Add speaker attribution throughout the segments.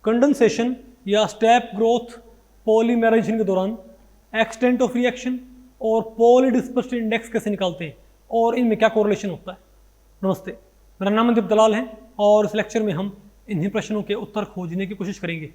Speaker 1: Condensation या step growth polymerisation के दौरान एक्सटेंट ऑफ रिएक्शन और पॉलीडिस्पर्सिटी इंडेक्स कैसे निकालते हैं और इनमें क्या कोरिलेशन होता है। नमस्ते, मेरा नाम मनदीप दलाल है और इस लेक्चर में हम इन्हीं प्रश्नों के उत्तर खोजने की कोशिश करेंगे।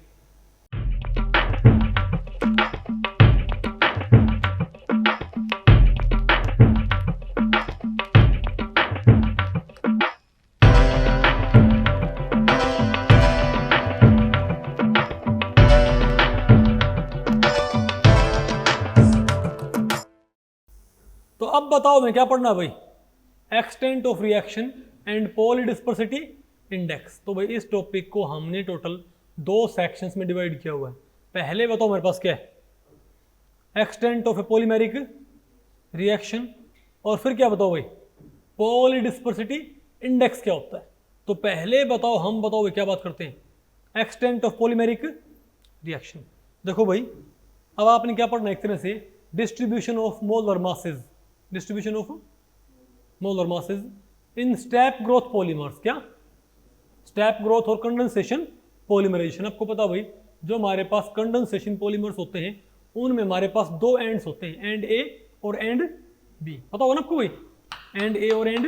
Speaker 1: तो अब बताओ मैं क्या पढ़ना है भाई, extent of reaction and polydispersity index. तो भाई इस टॉपिक को हमने टोटल 2 सेक्शंस में डिवाइड किया हुआ है। पहले बताओ मेरे पास क्या है, extent of A polymeric reaction, और फिर क्या बताओ भाई, पॉलीडिस्पर्सिटी इंडेक्स क्या होता है। तो पहले बताओ, हम बताओ भाई क्या बात करते हैं, एक्सटेंट ऑफ पॉलीमेरिक रिएक्शन। देखो भाई अब आपने क्या पढ़ना है, एक तरह से distribution of molar masses, distribution of molar masses in step growth polymers. क्या स्टेप ग्रोथ और कंडेंसेशन पॉलीमराइजेशन। आपको पता भाई जो हमारे पास कंडेंसेशन पॉलीमर्स होते हैं उनमें हमारे पास 2 एंड्स होते हैं, एंड ए और एंड बी। पता होगा ना आपको भाई, एंड ए और एंड,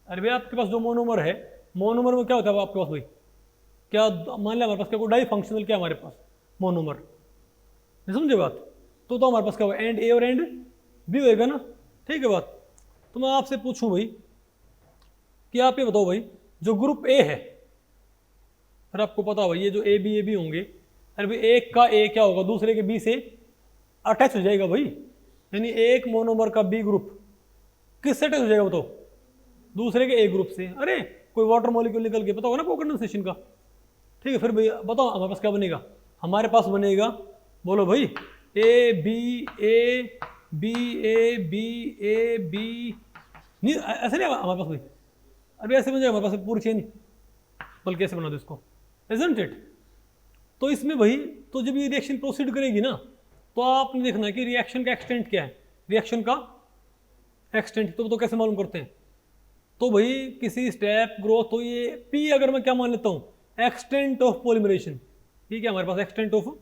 Speaker 1: अरे भाई आपके पास जो मोनोमर है, मोनोमर में क्या होता है आपके पास भाई, क्या मान लिया हमारे पास क्या कोई डाई फंक्शनल, क्या हमारे पास मोनोमर, नहीं समझे बात। तो हमारे पास क्या होगा, एंड ए और एंड बी होएगा ना, ठीक है बात। तो मैं आपसे पूछूं भाई कि आप ये बताओ भाई जो ग्रुप ए है, फिर आपको पता भाई ये जो ए बी होंगे, अरे भाई एक का ए क्या होगा दूसरे के बी से अटैच हो जाएगा भाई, यानी एक मोनोमर का बी ग्रुप किससे अटैच हो जाएगा बताओ, दूसरे के ए ग्रुप से। अरे कोई वाटर मॉलिक्यूल निकल के, पता होगा ना को कंडेंसेशन का, ठीक है। फिर भाई बताओ हमारे पास क्या बनेगा, हमारे पास बनेगा, बोलो भाई, ए बी ए बी, नहीं ऐसे नहीं हमारे पास भाई, अभी ऐसे बन जाएगा हमारे पास पूरी चेन, बल्कि ऐसे बना दो इसको, इजंट इट। तो इसमें भाई तो जब ये रिएक्शन प्रोसीड करेगी ना, तो आपने देखना है कि रिएक्शन का एक्सटेंट क्या है, रिएक्शन का एक्सटेंट तो कैसे मालूम करते हैं। तो भाई किसी स्टेप ग्रोथ, तो ये पी अगर मैं क्या मान लेता हूँ, एक्सटेंट ऑफ पॉलीमराइजेशन, ठीक है हमारे पास एक्सटेंट ऑफ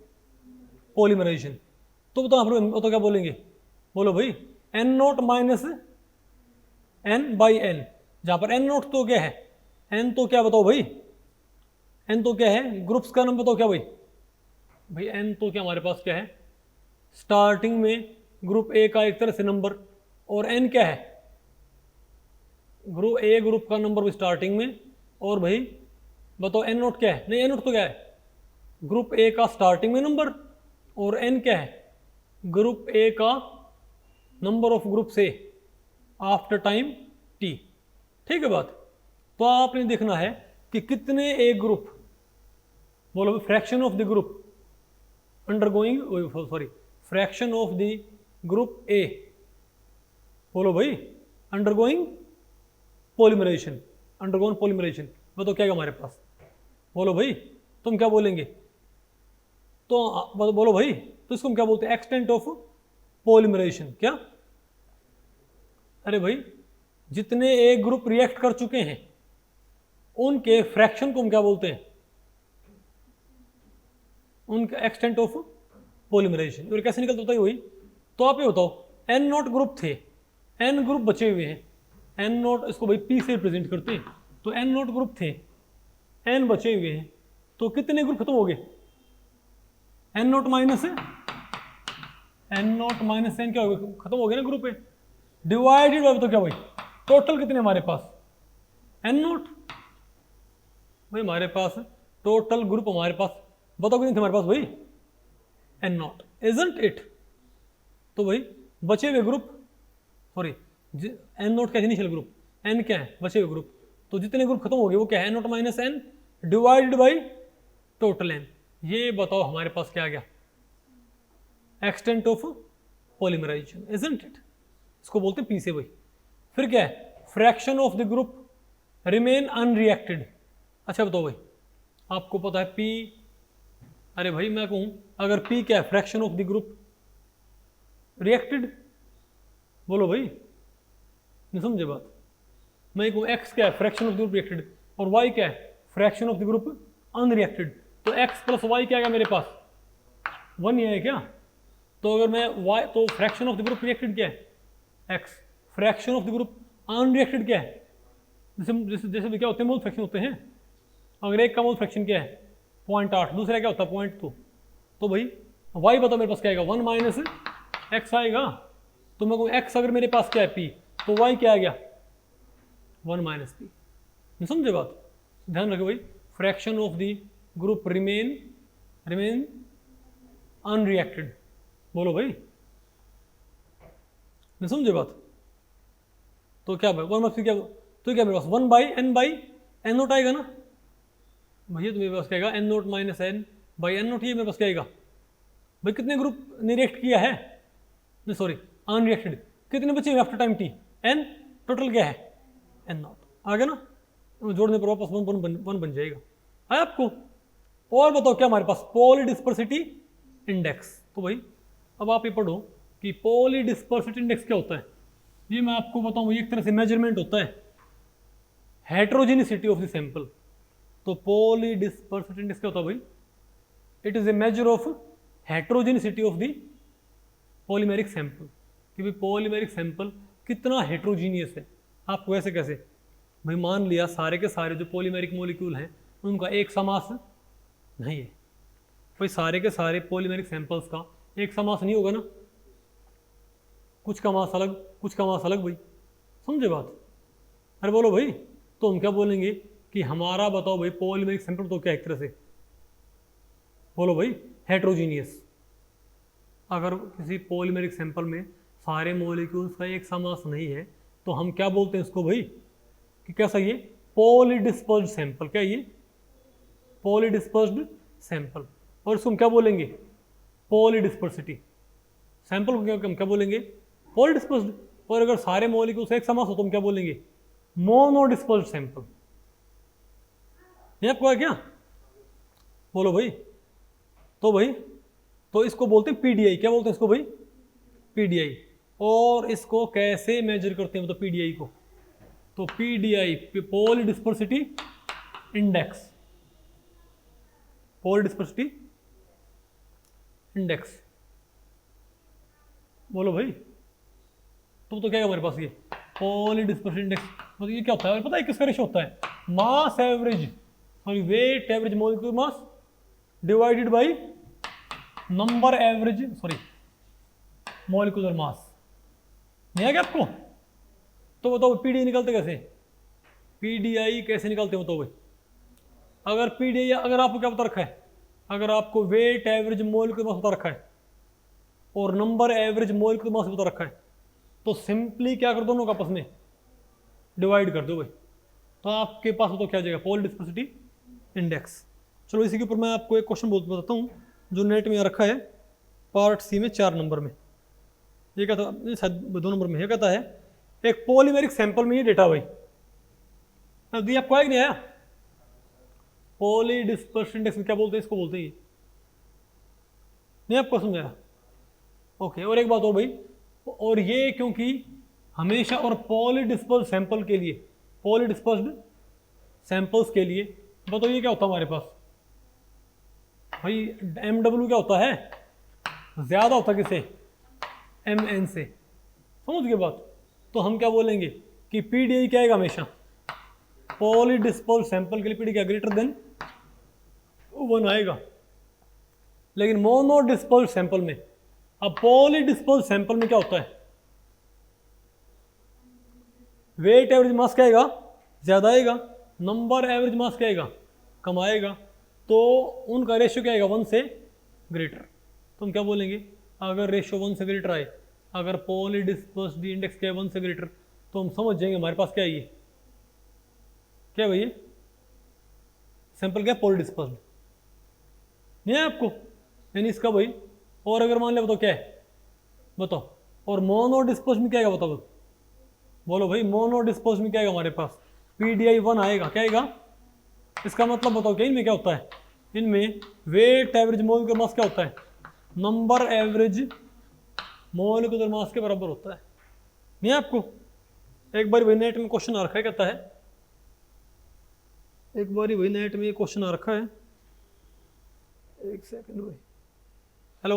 Speaker 1: पॉलीमराइजेशन। तो बताओ तो क्या बोलेंगे, बोलो भाई n naught minus n by n, जहां पर एन नोट तो क्या है, एन तो क्या बताओ भाई, एन तो क्या है, ग्रुप्स का नंबर बताओ क्या भाई, भाई एन तो क्या हमारे पास क्या है, स्टार्टिंग में ग्रुप ए का एक तरह से नंबर, और एन क्या है, ग्रुप ए ग्रुप का नंबर भी स्टार्टिंग में, और भाई बताओ एन नोट क्या है, नहीं एन नोट तो क्या है, ग्रुप ए का स्टार्टिंग में नंबर, और एन क्या है, ग्रुप ए का नंबर ऑफ ग्रुप से आफ्टर टाइम टी, ठीक है बात। तो आपने देखना है कि कितने ए ग्रुप, बोलो fraction of the group undergoing, sorry fraction of the group A, बोलो भाई अंडरगोइंग पॉलीमराइजेशन, अंडरगोइंग पॉलीमराइजेशन, बताओ क्या है हमारे पास, बोलो भाई तुम क्या बोलेंगे, तो बोलो भाई, तो इसको हम क्या बोलते हैं, एक्सटेंट ऑफ पॉलीमराइजेशन। क्या, अरे भाई जितने ए ग्रुप रिएक्ट कर चुके हैं उनके फ्रैक्शन को हम क्या बोलते हैं, उनका एक्सटेंट ऑफ पॉलीमराइजेशन। और कैसे निकलता है वही, तो आप ये बताओ एन नोट ग्रुप थे, एन ग्रुप बचे हुए हैं, एन नोट इसको भाई पी से रिप्रेजेंट करते हैं, तो एन नोट ग्रुप थे, एन बचे हुए हैं, तो कितने ग्रुप खत्म हो गए, एन नोट माइनस एन क्या हो गया, खत्म हो गया ना ग्रुप ए, डिवाइडेड बाय तो क्या भाई टोटल कितने हमारे पास, एन नोट, भाई हमारे पास टोटल ग्रुप हमारे पास बताओ कितने थे हमारे पास भाई, एन नॉट, इजंट इट। तो भाई बचे हुए ग्रुप, सॉरी एन नॉट क्या है, इनिशियल ग्रुप, एन क्या है बचे हुए ग्रुप, तो जितने ग्रुप खत्म हो गए वो क्या है, n naught minus n divided by total n. ये बताओ हमारे पास क्या आ गया, extent of polymerisation, isn't it. इसको बोलते हैं पी से भाई। फिर क्या है, fraction of the group remain unreacted. अच्छा बताओ भाई, आपको पता है पी, अरे भाई मैं कहूं अगर पी क्या है, fraction of the group reacted, बोलो भाई नहीं समझे बात। मैं कहूं एक्स क्या है, fraction of the group reacted, और वाई क्या है, fraction of the group unreacted. तो x प्लस वाई क्या आएगा मेरे पास, 1 ही है क्या। तो अगर मैं y, तो fraction of the group reacted क्या है, x, fraction of the group unreacted क्या है, जैसे जैसे जैसे भी क्या होते हैं, मोल फ्रैक्शन होते हैं। अगर एक का मोल फ्रैक्शन क्या है 0.8, दूसरा क्या होता है 0.2, तो भाई y बताओ मेरे पास क्या आएगा, 1 माइनस एक्स आएगा। तो मैं कहूँ x अगर मेरे पास क्या है p, तो y क्या आ गया 1 माइनस पी। समझे बात, ध्यान रखो भाई, fraction of the group remain unreacted. बोलो भाई, नहीं समझे बात। तो क्या भाई 1 माइनस क्या, तो क्या मेरे पास 1 बाई एन नोट आएगा ना भैया। तो मेरे पास क्या आएगा n naught minus n by n naught, ये मेरे पास क्या आएगा भाई। कितने ग्रुप ने रिएक्ट किया है, नहीं सॉरी अनरिएक्टेड, कितने बचे after time t, n, total क्या है एन नॉट। आ गया ना, जोड़ने पर वापस वन बन जाएगा। है आपको। और बताओ क्या हमारे पास, पॉलीडिस्पर्सिटी इंडेक्स। तो भाई अब आप ये पढ़ो कि पॉलीडिस्पर्सिटी इंडेक्स क्या होता है। ये मैं आपको बताऊं, एक तरह से मेजरमेंट होता है हेट्रोजेनिसिटी ऑफ द सैंपल। तो पॉलीडिस्पर्सिटी इंडेक्स क्या होता है भाई, it is a measure of heterogeneity of the polymeric sample, कि भाई पॉलीमेरिक सैंपल कितना हेट्रोजीनियस है। आपको ऐसे कैसे भाई, मान लिया सारे के सारे जो पॉलीमेरिक मॉलिक्यूल हैं उनका एक सा मास नहीं है भाई, सारे के सारे पॉलीमेरिक सैंपल्स का एक सा मास नहीं होगा ना, कुछ का मास अलग कुछ का मास अलग भाई, समझे बात। अरे बोलो भाई, तो हम क्या बोलेंगे कि हमारा बताओ भाई पॉलीमेरिक सैंपल तो क्या एक तरह से, बोलो भाई हेट्रोजीनियस। अगर किसी पॉलीमेरिक सैंपल में सारे मॉलिक्यूल्स का एक सा मास नहीं है तो हम क्या बोलते हैं इसको भाई, कि कैसा ये पॉलीडिस्पर्स्ड सैंपल। क्या ये पॉलीडिस्पर्स्ड सैंपल। और इसको हम क्या बोलेंगे, पॉलीडिस्पर्सिटी। सैंपल को हम क्या बोलेंगे, पॉलीडिस्पर्स्ड। और अगर सारे मॉलिक्यूल्स एक सा मास हो तो हम क्या बोलेंगे, मोनोडिस्पर्स्ड सैंपल। ये आपको है क्या, बोलो भाई। तो भाई तो इसको बोलते हैं पीडीआई। क्या बोलते हैं इसको भाई, पीडीआई। और इसको कैसे मेजर करते हैं, मतलब पीडीआई को, तो पीडीआई पॉलीडिस्पर्सिटी इंडेक्स, पॉलीडिस्पर्सिटी इंडेक्स। बोलो भाई, तो क्या है हमारे पास ये पॉलीडिस्पर्सिटी इंडेक्स। मतलब ये क्या होता है पता है, किसका रेशो होता है, mass average sorry weight average molecular mass divided by number average sorry molecular mass. नहीं है क्या आपको। तो बताओ पीडीआई निकालते कैसे, पीडीआई कैसे निकालते हो। तो भाई अगर पीडीआई, अगर आपको क्या बता रखा है, अगर आपको वेट एवरेज मॉलिक्यूलर मास बता रखा है और नंबर एवरेज मॉलिक्यूलर मास बता रखा है, तो सिंपली क्या कर, दोनों का आपस में डिवाइड कर दो भाई, तो आपके पास तो क्या आ जाएगा, पॉलीडिस्पर्सिटी इंडेक्स। चलो इसी के ऊपर मैं आपको एक क्वेश्चन बताता हूँ जो नेट में रखा है पार्ट सी में 4 नंबर में। ये कहता है, शायद 2 नंबर में, ये कहता है एक पॉलीमेरिक सैंपल में ये डेटा भाई दिया आपको आया कि नहीं आया। पॉलीडिस्पर्सिटी इंडेक्स में क्या बोलते हैं, इसको बोलते हैं, नहीं आपको समझाया। ओके, और एक बात और भाई, और ये क्योंकि हमेशा और पॉलीडिस्पर्स्ड सैंपल के लिए, पॉलीडिस्पर्स्ड सैंपल्स के लिए बताओ ये क्या होता है हमारे पास भाई, एम डब्ल्यू क्या होता है, ज्यादा होता है किसे, एम एन से। समझ गए बात। तो हम क्या बोलेंगे कि पीडीआई क्या आएगा, हमेशा पॉलीडिस्पर्स्ड सैंपल के लिए पीडीआई क्या ग्रेटर देन 1 आएगा। लेकिन मोनोडिस्पर्स्ड सैंपल में, अब पॉलीडिस्पर्स्ड सैंपल में क्या होता है, वेट एवरेज मास क्या आएगा, ज्यादा आएगा, नंबर एवरेज मास क्या आएगा, कम आएगा। तो उनका रेशियो क्या आएगा, 1 से ग्रेटर। तो हम क्या बोलेंगे, अगर रेशियो 1 से ग्रेटर आए, अगर पॉलीडिस्पर्सिटी इंडेक्स क्या है 1 से ग्रेटर, तो हम समझ जाएंगे हमारे पास क्या है, ये क्या है भैया, सैंपल क्या पॉलीडिस्पर्स्ड। नहीं है आपको, यानी इसका भाई। और अगर मान लिया बताओ क्या है, बताओ। और मोनोडिस्पर्स्ड में क्या आएगा बताओ, बोलो भाई मोनोडिस्पर्स्ड में क्या आएगा हमारे पास, पीडीआई 1 आएगा। क्या आएगा, इसका मतलब बताओ क्या इनमें क्या होता है, इनमें वेट एवरेज मॉलिक्यूलर मास क्या होता है, नंबर एवरेज मॉलिक्यूलर मास के बराबर होता है। नहीं आपको, एक बार वही नेट में क्वेश्चन आ रखा है, कहता है एक बार वही नेट में क्वेश्चन आ रखा है एक सेकंड भाई। हेलो,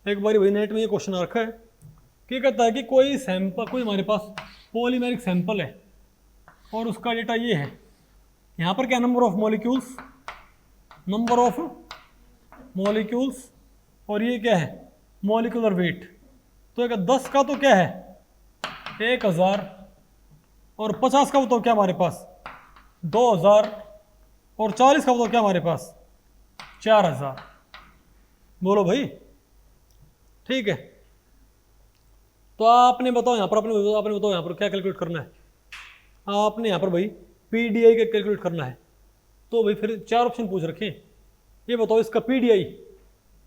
Speaker 1: एक बारी भाई नेट में ये क्वेश्चन आ रखा है कि कहता है कि कोई सैंपल, कोई हमारे पास पॉलीमेरिक सैंपल है और उसका डेटा ये है। यहाँ पर क्या, number of molecules, number of molecules, और ये क्या है, मॉलिक्यूलर वेट। तो एक 10 का तो क्या है 1000, और 50 का बताओ क्या हमारे पास 2000, और 40 का बताओ क्या हमारे पास 4000। बोलो भाई, ठीक है। तो आपने बताओ यहाँ पर, आपने बताओ यहाँ पर क्या कैलकुलेट करना है। आपने यहाँ पर भाई पीडीआई का कैलकुलेट करना है। तो भाई फिर 4 ऑप्शन पूछ रखे, ये बताओ इसका पीडीआई,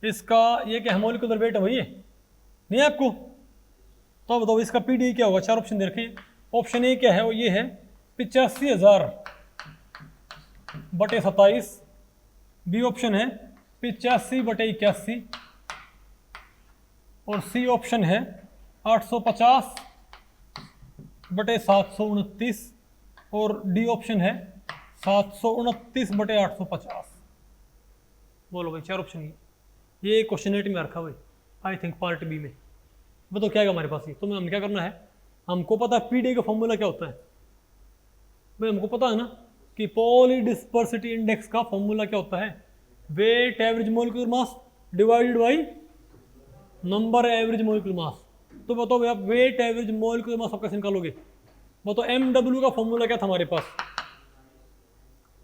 Speaker 1: इसका ये क्या है मॉलिक्यूलर वेट है भाई, ये नहीं है आपको। तो बताओ इसका पीडीआई क्या होगा। 4 ऑप्शन दे रखे। ऑप्शन ए क्या है, वो ये है 85,000/27। बी ऑप्शन है 85/81, और सी ऑप्शन है 850/729, और डी ऑप्शन है 729/850। बोलो भाई 4 ऑप्शन ये क्वेश्चन एट में रखा भाई, आई थिंक पार्ट बी में। बताओ क्या है हमारे पास ये। तो हमें क्या करना है, हमको पता है पीडीआई का फॉर्मूला क्या होता है भाई, हमको पता है ना कि पॉलीडिस्पर्सिटी इंडेक्स का फॉर्मूला क्या होता है, weight average molecular mass divided by number average molecular mass. तो बताओ भाई आप वेट एवरेज मॉलिक्यूलर मास आप कैसे निकालोगे। बताओ MW का फॉर्मूला क्या था हमारे पास,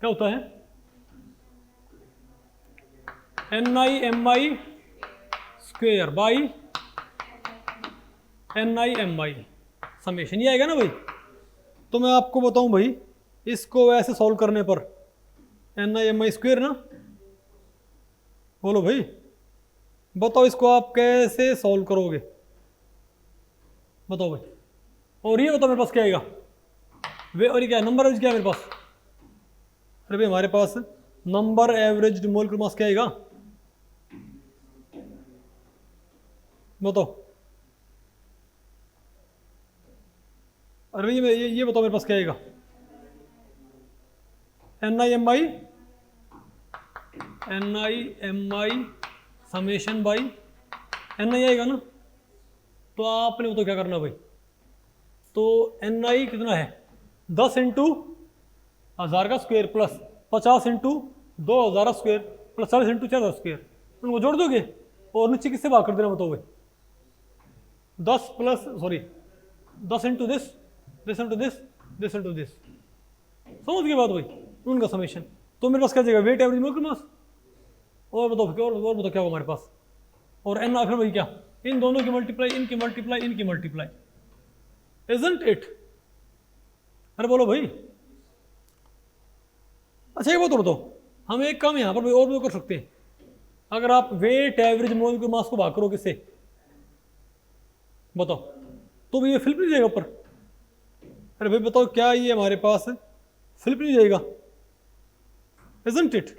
Speaker 1: क्या होता है NIMI square by NIMI summation, ये आएगा ना भाई। तो मैं आपको बताऊं भाई, इसको वैसे सॉल्व करने पर NIMI स्क्वेयर ना, बोलो भाई बताओ इसको आप कैसे सॉल्व करोगे, बताओ भाई। और ये बताओ मेरे पास क्या आएगा वे, और ये क्या नंबर एवरेज क्या है मेरे पास। अरे भाई हमारे पास नंबर एवरेज मोलिक्यूलर मास क्या आएगा, बताओ। अरे भाई ये बताओ मेरे पास क्या आएगा, NIMI समेशन बाई NI आएगा ना। तो आपने बताओ क्या करना भाई। तो NI कितना है 10 इंटू 1000 का square plus 50 into 2000 square plus 40 into 4000 square, उनको जोड़ दोगे और नीचे किससे भाग कर देना बताओ भाई। 10 into this into this into this, समझ गए बात भाई, उनका समेशन। तो मेरे पास क्या जाएगा वेट एवरेज मोलिक्यूलर मास, और बताओ क्या होगा हमारे पास, और एन फिर भाई क्या, इन दोनों की मल्टीप्लाई, इनकी मल्टीप्लाई, इनकी मल्टीप्लाई, इजंट इट। अरे बोलो भाई। अच्छा एक बात बताओ, हम एक काम यहाँ पर और भी कर सकते हैं। अगर आप वेट एवरेज मोलिक्यूलर मास को भाग करो किससे, बताओ, तो भी ये फ्लिप नहीं जाएगा ऊपर। अरे भाई बताओ क्या ये हमारे पास फ्लिप नहीं जाएगा, इजंट इट।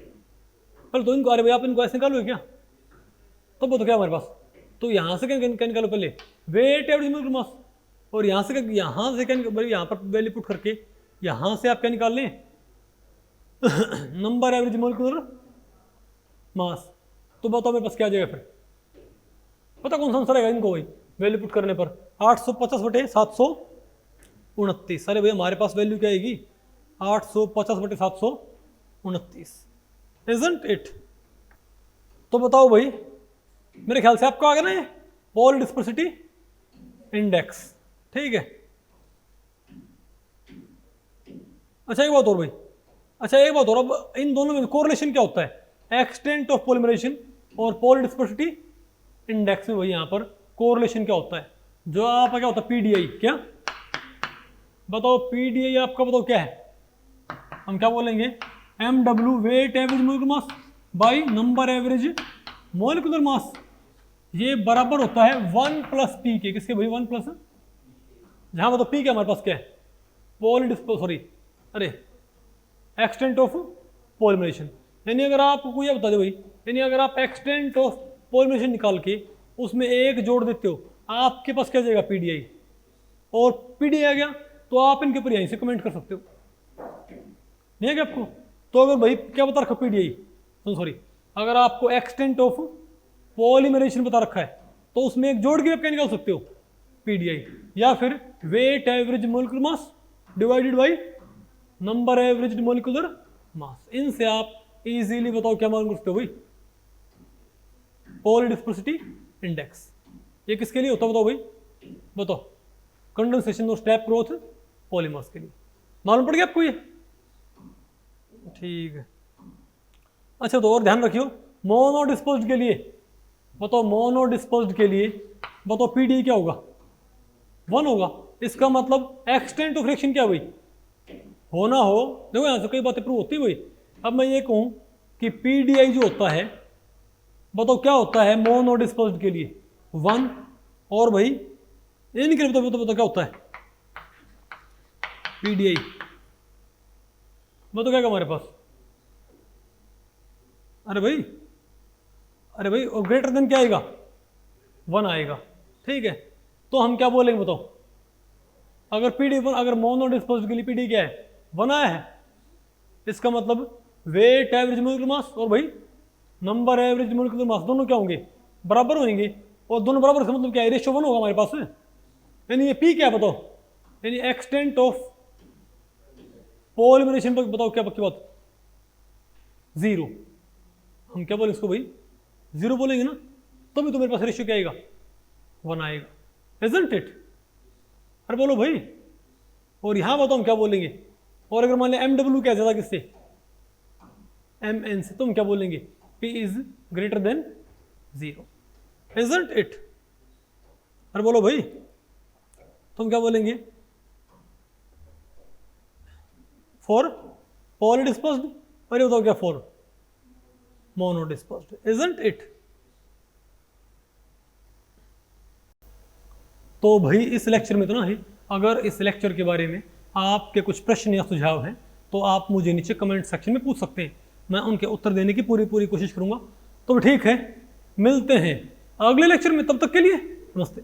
Speaker 1: पहले तो इनको, अरे भाई आप इनको ऐसे निकालोगे क्या, तो बताओ क्या हमारे पास। तो यहाँ से क्या निकालो पहले वेट एवरेज मोलिक्यूलर मास, और यहाँ से क्या यहाँ पर वैल्यू पुट करके यहाँ से आप क्या निकाल लें नंबर एवरेज मोलिक्यूलर मास। तो बताओ मेरे पास क्या आ जाएगा फिर, पता कौन सा आंसर आएगा इनको भाई वैल्यू पुट करने पर 850/729। अरे भाई हमारे पास वैल्यू क्या आएगी 850/729, इजंट इट। तो बताओ भाई, मेरे ख्याल से आपको आ गया ना ये पॉलीडिस्पर्सिटी इंडेक्स, ठीक है। अच्छा एक बात और भाई, अच्छा एक बात और, अब इन दोनों में कोरिलेशन क्या होता है, एक्सटेंट ऑफ पॉलीमराइजेशन और पॉलीडिस्पर्सिटी इंडेक्स में भाई यहाँ पर कोरिलेशन क्या होता है, जो आपका क्या होता है पीडीआई। क्या बताओ पीडीआई आपका, बताओ क्या है, हम क्या बोलेंगे MW weight average molecular mass by number average molecular mass, ये बराबर होता है 1 + P के। किसके भाई 1 प्लस, जहां मतलब P क्या हमारे पास क्या है एक्सटेंट ऑफ पॉलीमराइजेशन। यानी अगर आपको ये बता दो भाई, यानी अगर आप एक्सटेंट ऑफ पॉलीमराइजेशन निकाल के उसमें एक जोड़ देते हो, आपके पास क्या जाएगा पीडीआई, और पीडीआई आ गया तो आप इनके ऊपर यहीं से कमेंट कर सकते हो। नहीं है क्या आपको? तो अगर भाई क्या बता रखा पीडीआई, सॉरी, अगर आपको एक्सटेंट ऑफ पॉलीमरेशन बता रखा है तो उसमें एक जोड़ के आप क्या निकाल सकते हो, पीडीआई, या फिर weight average molecular mass divided by number average molecular mass. इनसे आप इजीली बताओ क्या मालूम कर सकते हो भाई, पॉलीडिस्पर्सिटी इंडेक्स। ये किसके लिए होता है बताओ भाई, बताओ, कंडेंसेशन और स्टेप ग्रोथ पॉलीमर्स के लिए। मालूम पड़ गया आपको ये? ठीक है। अच्छा तो और ध्यान रखियो, मोनो डिस्पोज्ड के लिए बताओ, मोनो डिस्पोज्ड के लिए बताओ पीडी क्या होगा, 1 होगा। इसका मतलब एक्सटेंट ऑफ रिएक्शन क्या भाई, होना हो, देखो यहाँ से कई बातें प्रूव होती है भाई। अब मैं ये कहूँ कि पीडीआई जो होता है बताओ क्या होता है मोनो डिस्पोज्ड के लिए, 1, और भाई इनके लिए बताओ क्या होता है पीडीआई, बताओ क्या हमारे पास, अरे भाई और ग्रेटर देन क्या आएगा, 1 आएगा। ठीक है, तो हम क्या बोलेंगे बताओ, अगर पीडी 1, अगर मोनो डिस्पोज्ड के लिए पीडी क्या है, 1 आया है, इसका मतलब वेट एवरेज मोलिकुलर मास और भाई नंबर एवरेज मोलिकुलर मास दोनों क्या होंगे, बराबर होंगे। और दोनों बराबर से मतलब क्या है, रेशियो 1 होगा हमारे पास। यानी ये पी क्या है बताओ, यानी एक्सटेंट ऑफ पॉलीमरेशन पर बताओ क्या पक्की बात, 0। हम क्या बोले इसको भाई, 0 बोलेंगे ना, तभी तो मेरे पास रेशियो क्या आएगा, 1 आएगा, इजंट इट? अरे बोलो भाई। और यहां बताओ हम क्या बोलेंगे, और अगर मान लिया MW क्या ज्यादा किससे, MN से, तो हम क्या बोलेंगे, P is greater than 0, isn't it? अरे बोलो भाई, तो हम क्या बोलेंगे, फॉर पॉलीडिस्पर्स्ड, और ये बताओ क्या, फॉर मोनोडिस्पर्स्ड, इजंट इट? तो भाई इस लेक्चर में तो ना ही, अगर इस लेक्चर के बारे में आपके कुछ प्रश्न या सुझाव हैं तो आप मुझे नीचे कमेंट सेक्शन में पूछ सकते हैं, मैं उनके उत्तर देने की पूरी कोशिश करूंगा। तो ठीक है, मिलते हैं अगले लेक्चर में, तब तक के लिए नमस्ते।